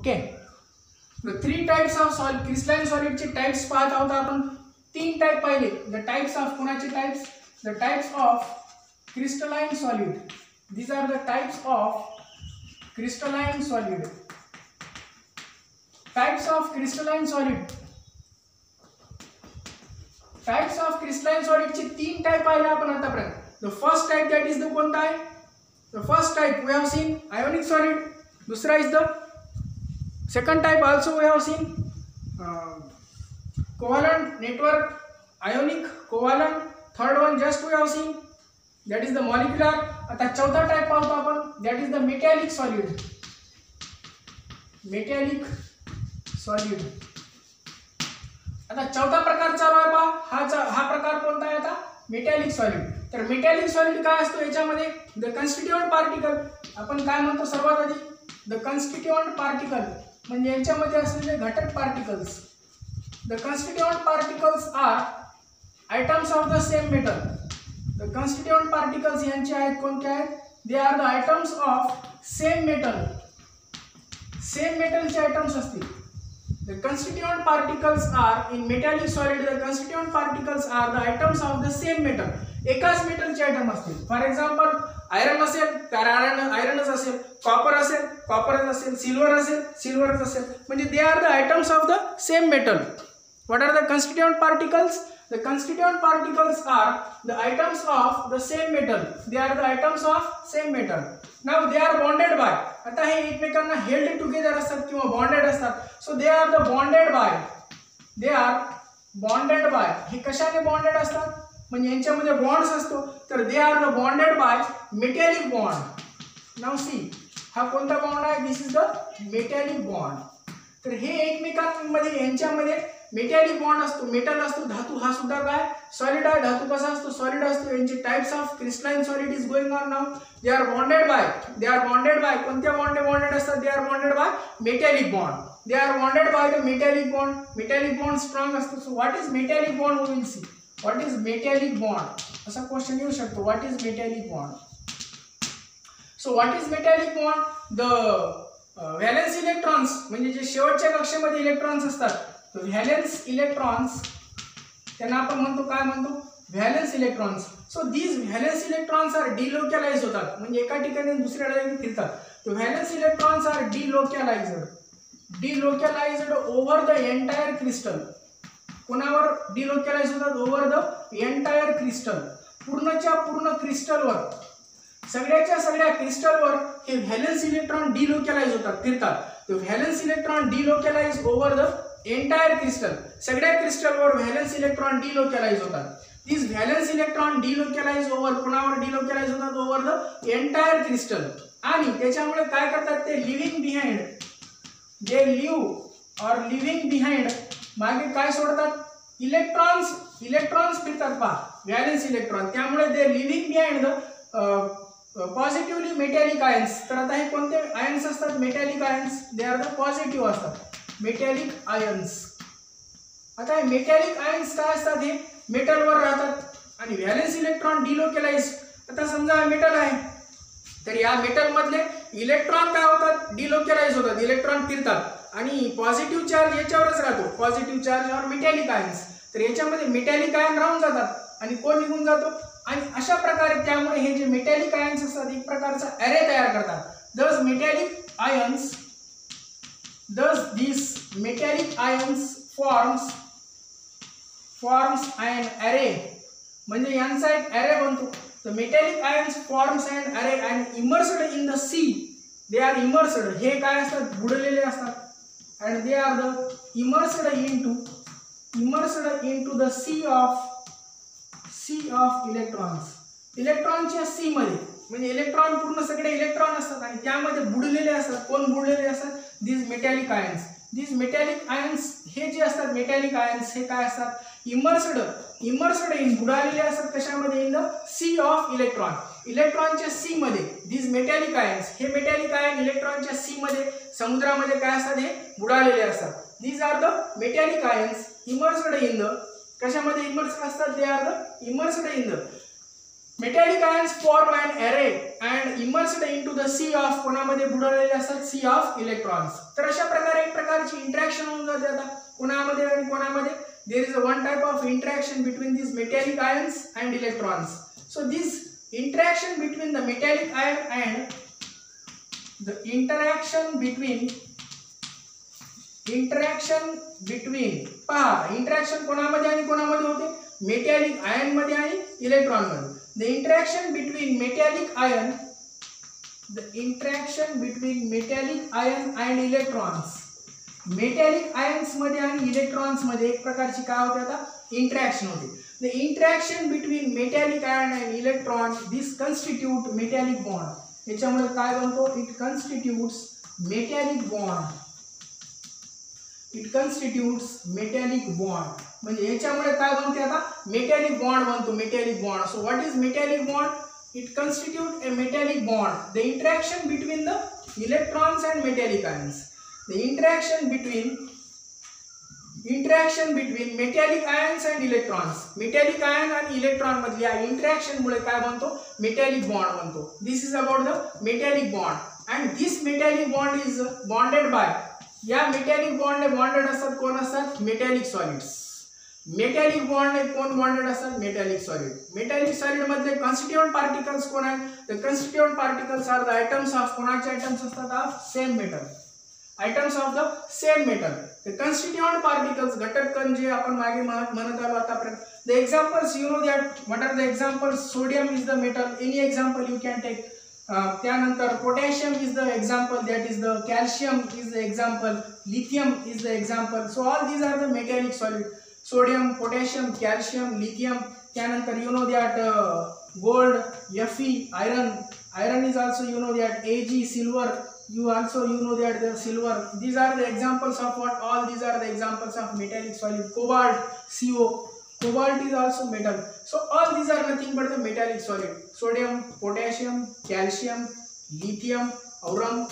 Okay. The 3 types of crystalline सॉलिडचे types पाहत आहोत आपण. 3 टाइप पाहिले. द टाइप्स ऑफ कोणाचे types? The types of crystalline solid. These are the types of crystalline solid. Types of crystalline solid. Types of crystalline solid चे 3 type पाहिले आपण आतापर्यंत. The first type, that is the कोणता आहे? The first type we have seen ionic solid. दूसरा is the second type also we have seen covalent network, ionic, covalent. Third one just we have seen, that is the molecular. आता चौथा type पाहतो आपण, that is the metallic solid. Metallic solid. आता चौथा प्रकार चालू आहे पहा. हा प्रकार कोणता आहे आता? Metallic solid. तर मेटॅलिक सॉलिड काय असतो याच्यामध्ये? The constituent particle. आपण काय म्हणतो सर्वात आधी? द कन्स्टिट्यूएंट पार्टिकल म्हणजे यांच्यामध्ये असलेले घटक particles. The constituent particles are items of the same metal. The constituent particles यांचे आहेत कोणते आहेत? They are the items of same metal. Same मेटलचे आयटम्स असतील. The constituent particles are in metallic solid. The constituent particles are the items of the same metal. एकाच मेटलचे item असतील. For example iron असेल तर आयरनच असेल, कॉपर असेल कॉपरच असेल, सिल्वर असेल सिल्वरच असेल. म्हणजे they are the items of the same metal. What are the constituent particles? The constituent particles are the items of the same metal. They are the items of same metal. Now they are bonded by. आता हे एकमेकांना held together असतात किंवा bonded असतात. So they are the bonded by. They are bonded by. हे कशाने bonded असतात? म्हणजे यांच्यामध्ये बॉन्ड्स असतो. तर they are the bonded by metallic bond. Now see, हा कोणता बॉन्ड आहे? This is the metallic bond. तर हे एकमेकांमध्ये यांच्यामध्ये मेटॅलिक बॉन्ड असतो. मेटल असतो, धातू हा सुद्धा काय सॉलिड आहे. धातू कसा असतो? सॉलिड असतो. यांचे types of crystalline solid is going on now. They are bonded by. They are bonded by कोणत्या बॉन्डेड असतात? They are bonded by metallic bond. They are bonded by the metallic bond. Metallic bond strong असतो. So what is metallic bond? We will see what is metallic bond. असा question येऊ शकतो. What is metallic bond? So what is metallic bond? The valence electrons म्हणजे जे शेवटच्या कक्षेमध्ये electrons असतात, valence electrons त्यांना आपण म्हणतो काय म्हणतो? Valence electrons. So these valence electrons are delocalize होतात. म्हणजे एका ठिकाणी दुसऱ्या ठिकाणी फिरतात. तो valence electrons are delocalized over the entire crystal. कोणावर डिलोकॅलाइज होतात? Over the entire crystal. पूर्णच्या पूर्ण क्रिस्टलवर, सगळ्याच्या सगळ्या क्रिस्टलवर हे व्हॅलेन्स इलेक्ट्रॉन डिलोकॅलाइज होतात, फिरतात. तो valence electron delocalize over the entire crystal. सगळ्या क्रिस्टलवर व्हॅलेन्स इलेक्ट्रॉन डिलोकॅलाइज होतात. This valence electron delocalize over कोणावर डिलोकॅलाइज होतात? Over the entire crystal. आणि त्याच्यामुळे काय करतात ते? Living behind. They leave or living behind. मागे काय सोडतात? इलेक्ट्रॉन्स फिरतात पहा, व्हॅलेन्स इलेक्ट्रॉन. त्यामुळे they living behind the positively metallic ions. तर आता हे कोणते आयन्स असतात? Metallic ions. They are the positive असतात. Metallic ions. आता हे मेटॅलिक आयन्स काय असतात? हे मेटलवर राहतात आणि व्हॅलेन्स इलेक्ट्रॉन डिलोकॅलाइज. आता समजा हा मेटल आहे, तर या मेटल मधले इलेक्ट्रॉन काय होतात? डिलोकॅलाइज होतात. इलेक्ट्रॉन फिरतात आणि पॉझिटिव्ह चार्ज याच्यावरच राहतो. पॉझिटिव्ह चार्ज और मेटॅलिक आयन्स. तर याच्यामध्ये मेटॅलिक आयन राहून जातात आणि कोण निघून जातो? आणि अशा प्रकारे त्यामुळे हे जे मेटॅलिक आयन्स असतात एक प्रकारचा ॲरे तयार करतात. दस metallic ions, thus these metallic ions forms an array. म्हणजे यांचा एक ॲरे बनतो. The metallic ions forms an array and immersed in the sea. They are immersed. हे काय असतात? बुडलेले असतात. And they are the immersed into the sea of electrons. इलेक्ट्रॉनच्या sea मध्ये, म्हणजे इलेक्ट्रॉन पूर्ण सगळे इलेक्ट्रॉन असतात आणि त्यामध्ये बुडलेले असतात. कोण बुडलेले असतात? दिस मेटॅलिक आयन्स. दिस मेटॅलिक आयन्स हे जे असतात मेटॅलिक आयन्स हे काय असतात? इमर्स्ड इन, बुडालेले असतात कशामध्ये? In the sea of electron. इलेक्ट्रॉनच्या सी मध्ये दिस मेटॅलिक आयन्स, हे मेटॅलिक आयन इलेक्ट्रॉनच्या सी मध्ये समुद्रामध्ये काय असतात? हे बुडालेले असतात. These are the metallic ions immersed in the, कशामध्ये इमर्स्ड असतात? They are the immersed in the metallic ions form an array and immersed into the sea of, कोणामध्ये बुडवलेले असतात, सी ऑफ इलेक्ट्रॉन्स. तर अशा प्रकारे एक प्रकारची इंटरॅक्शन होऊन जाते आता कोणामध्ये आणि कोणामध्ये. There is a one type of interaction between this metallic ions and electrons. So this interaction between the metallic ion and the interaction between पहा इंटरॅक्शन कोणामध्ये आणि कोणामध्ये होते, मेटॅलिक आयन मध्ये आणि इलेक्ट्रॉन मध्ये. The interaction between metallic ion and electrons, metallic ions मध्ये आणि इलेक्ट्रॉन्स मध्ये एक प्रकारची काय होते आता, इंटरॅक्शन होते. The interaction between metallic ion and electron, this constitute metallic bond. याच्यामुळे काय बनतो, it constitutes metallic bond. म्हणजे याच्यामुळे काय बनते आता, metallic bond बनतो, metallic bond. So what is metallic bond? It constitute a metallic bond. The interaction between the electrons and metallic ions. The interaction between metallic ions and electrons, metallic ion आणि electron मधल्या interaction मुळे काय बनतो, metallic bond बनतो. This is about the metallic bond and this metallic bond is bonded by, या metallic bond bonded असतात कोण असतात, मेटॅलिक सॉलिड्स. मेटॅलिक बॉन्ड कोण बॉन्डेड असतात, मेटॅलिक सॉलिड. मेटॅलिक सॉलिड मधले कॉन्स्टिट्यूएंट पार्टिकल्स कोण आहेत, the constituent particles are the items of, कोणाचे आयटम्स असतात, of same metal, items of the same metal. The constituent particles, घटक कण जे आपण मागे म्हणत आलो आतापर्यंत. The examples you know that, what are the examples, sodium is the metal, any example you can take. त्यानंतर potassium is the example, that is the calcium is the example, lithium is the example. So all these are the metallic solid, sodium, potassium, calcium, lithium. त्यानंतर you know that gold, Fe, iron is also you know that Ag, silver, you know that the silver. These are the examples of what, all these are the examples of metallic solid. Cobalt, Co, cobalt is also metal. So all these are nothing but the metallic solid. Sodium, potassium, calcium, lithium, aurum,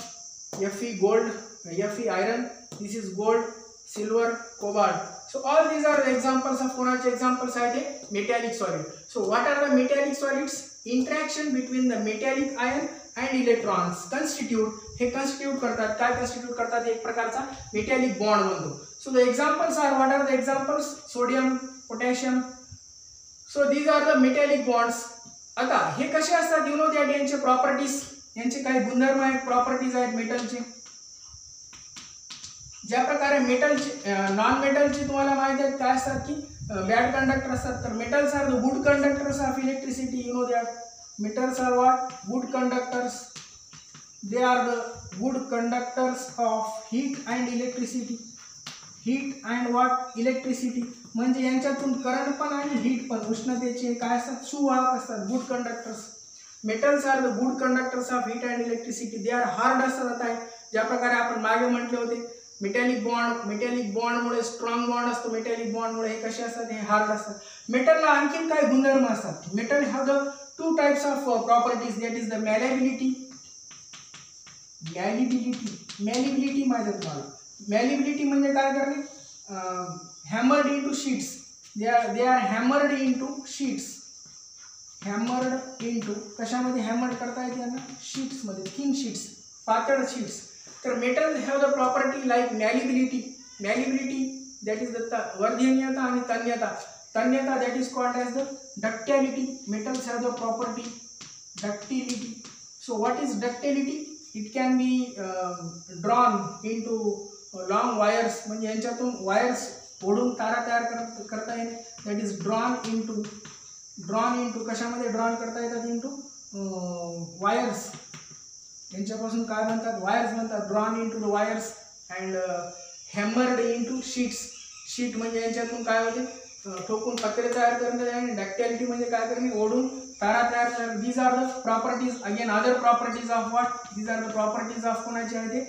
Fe, gold, Fe, iron. This is gold, silver, cobalt. So all these are the examples of कोणाचे examples आहेत ते metallic solid. So what are the metallic solids? Interaction between the metallic ion and electrons constitute, हे constitute करतात, काय constitute करतात, एक प्रकारचा metallic bond बनतो. So the examples are, what are the examples? Sodium, potassium. So these are the metallic bonds. आता हे कसे असतात, you know that यांचे properties, यांचे काही गुणधर्म आहेत, प्रॉपर्टीज आहेत मेटलचे. ज्या प्रकारे मेटलचे, नॉन मेटलचे तुम्हाला माहिती आहे काय असतात की बॅड कंडक्टर असतात. तर metals are the good conductors of electricity. You know that metals are what, good conductors. They are the good conductors of heat and electricity. Heat and what, electricity. म्हणजे यांच्यातून करंट पण आणि heat पण, उष्णतेचे काय असतात, सुवाहक असतात, good conductors. Metals are the good conductors of heat and electricity. They are hard असतात. आहे ज्या प्रकारे आपण मागे म्हटले होते, मेटॅलिक बॉन्डमुळे स्ट्रॉंग बॉन्ड असतो, मेटॅलिक बॉन्डमुळे हे कसे असतात, हे हार्ड असतात. मेटलला आणखीन काही गुणधर्म असतात. Metal have the two types of properties, that is the malleability. Malleability माहिती आहे तुम्हाला. मॅलिबिलिटी म्हणजे काय करणे, hammered into sheets. They are hammered into sheets. Hammered into कशामध्ये हॅमर्ड करता येते यांना, शीट्समध्ये, थिन शीट्स, पातळ शीट्स. तर metal have the property like malleability. That is the वर्धनीयता आणि तन्यता that is called as the ductility. Metals have the property ductility. So what is ductility? It can be drawn into long wires. म्हणजे यांच्यातून wires ओढून तारा तयार करता येणे. दॅट इज ड्रॉन इनटू कशामध्ये ड्रॉन करता येतात, इनटू वायर्स. यांच्यापासून काय म्हणतात, वायर्स म्हणतात. Drawn into the wires and hammered into sheets. Sheet म्हणजे यांच्यातून काय होते, ठोकून पत्रे तयार करणे. आणि डक्टिलिटी म्हणजे काय करणे, ओढून तारा तयार करणे. These are the properties. Again other properties of what, these are the properties of कोणाचे आहे ते,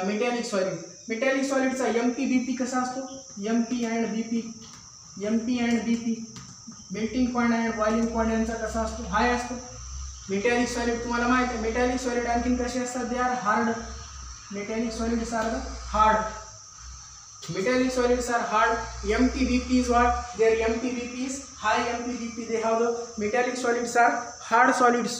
मेटॅलिक सॉलिड. मेटॅलिक सॉलिडचा MP कसा असतो, MP and BP, melting point and boiling point यांचा कसा असतो, हाय असतो. मेटॅलिक सॉलिड तुम्हाला माहिती आहे. मेटॅलिक सॉलिड आणखीन कसे असतात, they are hard. Metallic solids are the hard. Metallic solids are hard. MPBP is what? Their MPBP is high MPBP. They have the metallic solids are hard solids,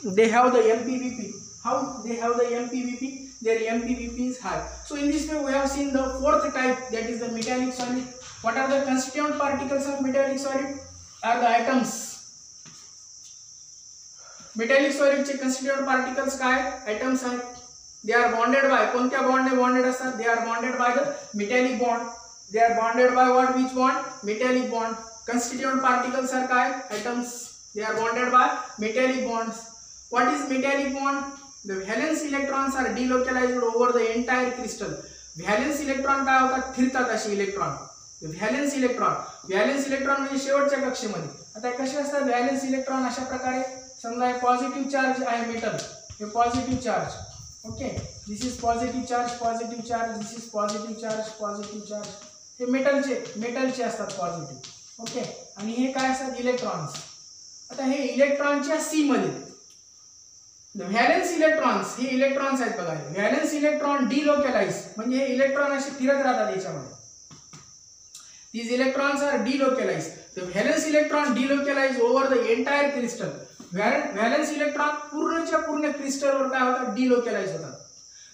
they have the MPVP. How they have the MPVP? Their MPVP is high. So in this way we have seen the fourth type, that is the metallic solid. What are the constituent particles of metallic solid? Are the atoms. metallic solid चे constituent particles काय? Atoms आहेत. They are bonded by, कोणत्या bond ने bonded असतात? They are bonded by the metallic bond. They are bonded by what? Which bond? Metallic bond. Constituent particles are काय? Atoms. They are bonded by metallic bonds. What is metallic bond? The valence electrons are delocalized over the entire crystal. Valence electron काय होतात? फिरतात असे electron. Valence electron म्हणजे शेवटच्या कक्षेमध्ये. आता कसे असतात व्हॅलेन्स इलेक्ट्रॉन? अशा प्रकारे समजा पॉझिटिव्ह चार्ज आहे मेटल, हे positive charge. Okay, this is positive charge, positive charge, this is positive charge, positive charge. हे मेटलचे असतात पॉझिटिव्ह. ओके, आणि हे काय असतात? इलेक्ट्रॉन्स. आता हे इलेक्ट्रॉनच्या सी मध्ये व्हॅलेन्स इलेक्ट्रॉन्स, हे इलेक्ट्रॉन्स आहेत बघा. व्हॅलेन्स इलेक्ट्रॉन डिलोकलाइज म्हणजे हे इलेक्ट्रॉन असे फिरत राहतात याच्यामध्ये. These electrons are delocalized. The valence electron delocalized over the entire crystal. Valence electron पूर्णच्या पूर्ण crystal वर काय होतात? Delocalized होतात.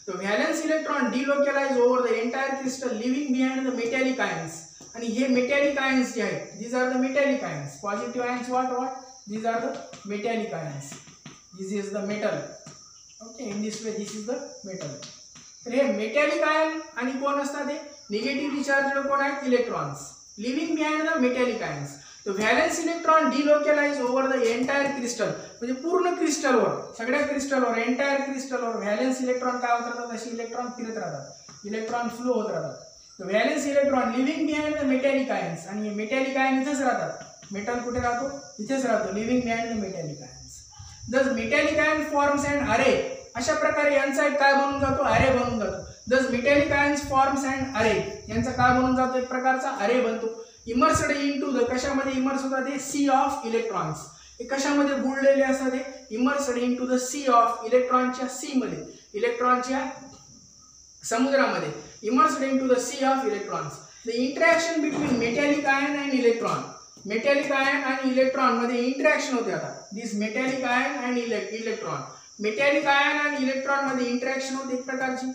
The valence electron delocalized over the entire crystal, leaving behind the metallic ions. आणि हे metallic ions जे आहेत, these are the metallic ions. Positive ions what? These are the metallic ions. This is the metal. Okay, in this way this is the metal. तर हे metallic ion आणि कोण असतात? हे निगेटिव्हली चार्ज कोण आहेत? Electrons. Living behind the metallic ions. तर valence electron delocalize over the entire crystal म्हणजे पूर्ण क्रिस्टलवर, सगळ्या क्रिस्टलवर, एंटायर क्रिस्टलवर व्हॅलेन्स इलेक्ट्रॉन काय होत राहतात? असे इलेक्ट्रॉन फिरत राहतात, इलेक्ट्रॉन फ्लो होत राहतात. तर valence electron living behind the metallic ions, आणि मेटॅलिक आयन इथेच राहतात. मेटल कुठे राहतो? इथेच राहतो, living behind the metallic ions. दस मेटॅलिक आयन फॉर्म्स अँड अरे. अशा प्रकारे यांचा एक काय बनून जातो? अरे बनून जातो. दस मेटॅलिक आयन्स फॉर्म्स अँड अरे, यांचा काय बनून जातो? एक प्रकारचा अरे बनतो. इमर्स्ड इनटू द, कशामध्ये इमर्स होतात? हे सी ऑफ इलेक्ट्रॉन्स. हे कशामध्ये बुडलेले असतात? हे immersed into the sea of, इलेक्ट्रॉनच्या सी मध्ये, इलेक्ट्रॉनच्या समुद्रामध्ये. Immersed into the sea of electrons. The interaction between metallic ion and electron, metallic ion आणि इलेक्ट्रॉन मध्ये इंटरॅक्शन होते. आता this metallic ion and electron, metallic ion आणि इलेक्ट्रॉन मध्ये इंटरॅक्शन होते एक प्रकारची.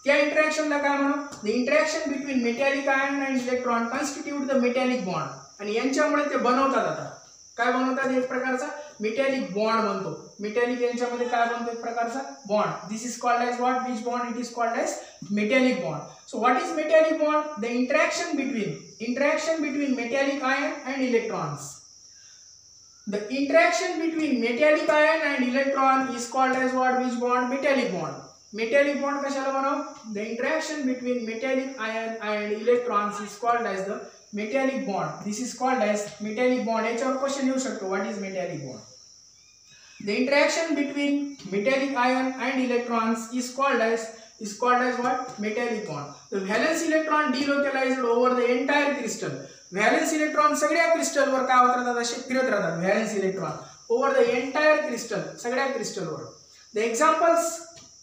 त्या इंटरॅक्शनला काय म्हणू? The interaction between metallic ion and electron constitute the metallic bond. आणि यांच्यामुळे ते बनवतात. आता काय बनवतात? एक प्रकारचा मेटॅलिक बॉन्ड बनतो. मेटॅलिक यांच्यामध्ये काय बनतो? एक प्रकारचा bond. This is called as what? Which bond? It is called as metallic bond. So what is metallic bond? The interaction between metallic ion and electrons. The interaction between metallic ion and electron is called as what? Which bond? Metallic bond. Metallic bond कशाला बनाव? The interaction between metallic ion and electrons is called as the metallic bond. This is called as metallic bond. याच्यावर question येऊ शकतो. What is metallic bond? The interaction between metallic ion and electrons is called as what? Metallic bond. The valence electron delocalized over the entire crystal. Valence electron सगळ्या क्रिस्टलवर काय होत राहतात? असे फिरत राहतात. Valence electron over the entire crystal, सगळ्या क्रिस्टलवर. द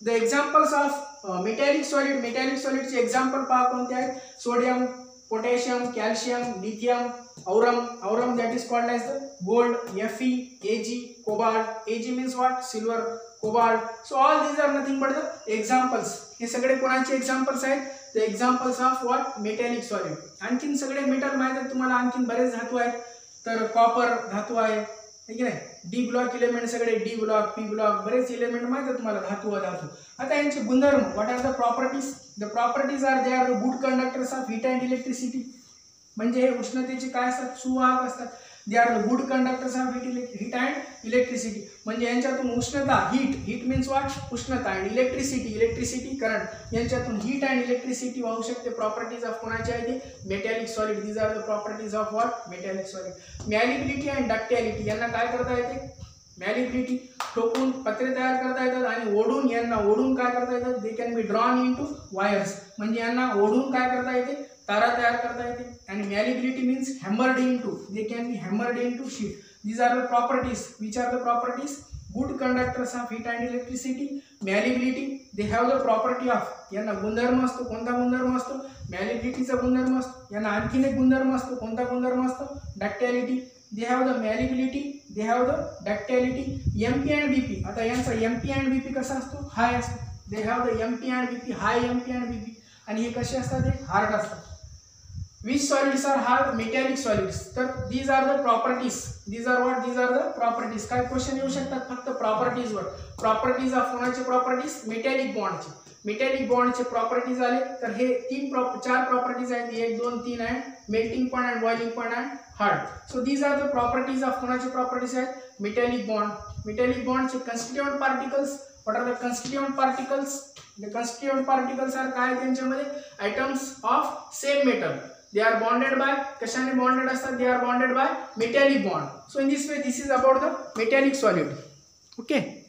एक्झाम्पल्स ऑफ मेटॅलिक सॉलिडचे एक्झाम्पल पहा कोणते आहेत? Sodium, potassium, calcium, lithium, aurum that is called as the gold, Fe, Ag, cobalt. Ag means what? Silver, cobalt. So all these are nothing but the examples. हे सगळे कोणाचे examples आहेत? The examples of what? Metallic solid. आणखीन सगळे metal माहिती आहेत तुम्हाला. आणखीन बरेच धातू आहेत. तर कॉपर धातू आहे की नाही? डी ब्लॉक एलिमेंट सगळे, डी ब्लॉक, पी ब्लॉक, बरेच एलिमेंट माहिती आहे तुम्हाला. धातू. आता यांचे गुणधर्म, what are the properties? The properties are they are the good conductors of heat and electricity. म्हणजे हे उष्णतेचे काय असतात? सुवाहक असतात. They are the good conductors of heat and electricity. म्हणजे यांच्यातून उष्णता, हीट मीन्स व्हॉट? उष्णता, आणि इलेक्ट्रिसिटी करंट, यांच्यातून हीट अँड इलेक्ट्रिसिटी वाहू शकते. प्रॉपर्टीज ऑफ कोणाचे आहे? Metallic solid. These are the properties of what? Metallic solid. Malleability and ductility, यांना काय करता येते? मॅलिबिलिटी, ठोकून पत्रे तयार करता येतात. आणि यांना ओढून काय करता येतात? दे can be drawn into wires. म्हणजे यांना ओढून काय करता येते? तारा तयार करता येते. आणि malleability means hammered into, they can be hammered into sheet. These are the properties. Which are the properties? Good conductors of heat and electricity. Malleability, they have the property of, यांना गुणधर्म असतो. कोणता गुणधर्म असतो? मॅलिबिलिटीचा गुणधर्म असतो. यांना आणखीन एक गुणधर्म असतो. कोणता गुणधर्म असतो? Ductility. they have the malleability, they have the ductility. MP and BP, आता यांचा MP and BP कसा असतो, हाय असतो. they have the MP and BP, high MP and BP. आणि हे कसे असतात, ते हार्ड असतात. which solids are hard? metallic solids. तर these are the properties. these are what? these are the properties. काय क्वेश्चन येऊ शकतात फक्त प्रॉपर्टीज वर. प्रॉपर्टीज ऑफ कोणाचे प्रॉपर्टीज? मेटॅलिक बॉन्डचे. मेटॅलिक बॉन्डचे प्रॉपर्टीज आले तर हे चार प्रॉपर्टीज आहेत, 1 2 3 आहे. Melting point and boiling point and hard. So these are the properties of कोणाचे प्रॉपर्टीज आहेत? Metallic bond. मेटॅलिक बॉन्डचे constituent particles. What are the constituent particles? The constituent particles are काय त्यांच्यामध्ये? Atoms of same metal. they are bonded by, कशाने bonded असतात? they are bonded by metallic bond. so in this way this is about the metallic solid. okay.